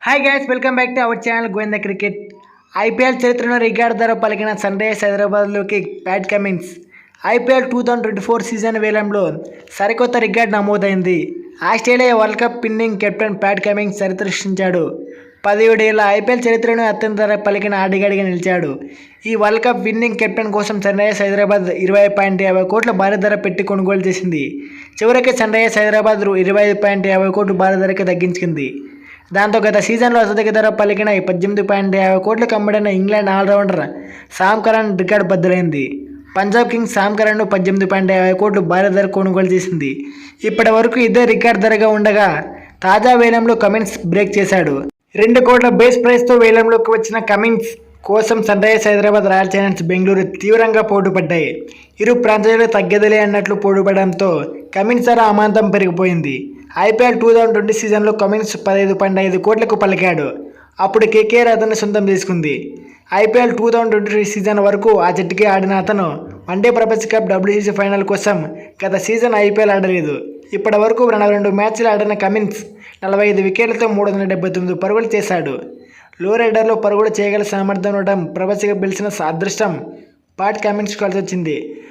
Hi guys, welcome back to our channel Govinda cricket. IPL చరిత్రలో record ధర పలికిన Sunrisers హైదరాబాద్లోకి ప్యాట్ కమిన్స్. ఐపీఎల్ 2024 సీజన్ వేలంలో సరికొత్త రికార్డు నమోదైంది. Australia world cup winning captain Pat Cummins చరిత్ర సృష్టించాడు. 17 ఏళ్ల ఐపీఎల్ చరిత్రలో అత్యంత ధర పలికిన ఆటగాడిగా నిలిచాడు. ఈ వరల్డ్ కప్ విన్నింగ్ కెప్టెన్ కోసం సన్ రైజర్స్ హైదరాబాద్ 20.50 కోట్ల భారీ ధర పెట్టి కొనుగోలు చేసింది. చివరికి సన్ రైజర్స్ హైదరాబాద్ 25.50 కోట్ల భారీ ధరకి తగ్గించింది. దాంతో గత సీజన్లో అత్యధిక ధర పలికిన 18.50 కోట్లకు అమ్ముడైన England all rounder Sam Curran record బద్దలైంది. పంజాబ్ కింగ్స్ సామ్ కరన్ను 18.50 కోట్లు భారీ ధర కొనుగోలు చేసింది. ఇప్పటి వరకు ఇదే రికార్డు ధరగా ఉండగా తాజా వేలంలో కమిన్స్ బ్రేక్ చేశాడు. 2 కోట్ల బేస్ ప్రైస్తో వేలంలోకి వచ్చిన కమిన్స్ కోసం Sunrisers Hyderabad, Royal Challengers Bengaluru తీవ్రంగా పోటీపడ్డాయి. ఇరు ప్రాంతాలు తగ్గేదిలే అన్నట్లు పోటీపడడంతో కమిన్స్ ధర అమాంతం పెరిగిపోయింది. ఐపీఎల్ 2020 సీజన్లో కమిన్స్ 15.5 కోట్లకు పలికాడు. అప్పుడు కేకేఆర్ అతన్ని సొంతం చేసుకుంది. ఐపీఎల్ 2023 సీజన్ వరకు ఆ జట్టుకి ఆడిన అతను వన్డే ప్రపంచ కప్, WCC ఫైనల్ కోసం గత సీజన్ ఐపీఎల్ ఆడలేదు. ఇప్పటి వరకు 42 మ్యాచ్లు ఆడిన కమిన్స్ 45 వికెట్లతో 379 పరుగులు చేశాడు. లో రైడర్లో పరుగులు చేయగల సామర్థ్యం ఉండడం ప్రపంచ కప్ గెలిచిన అదృష్టం ప్యాట్ కమిన్స్కు కలిసి వచ్చింది.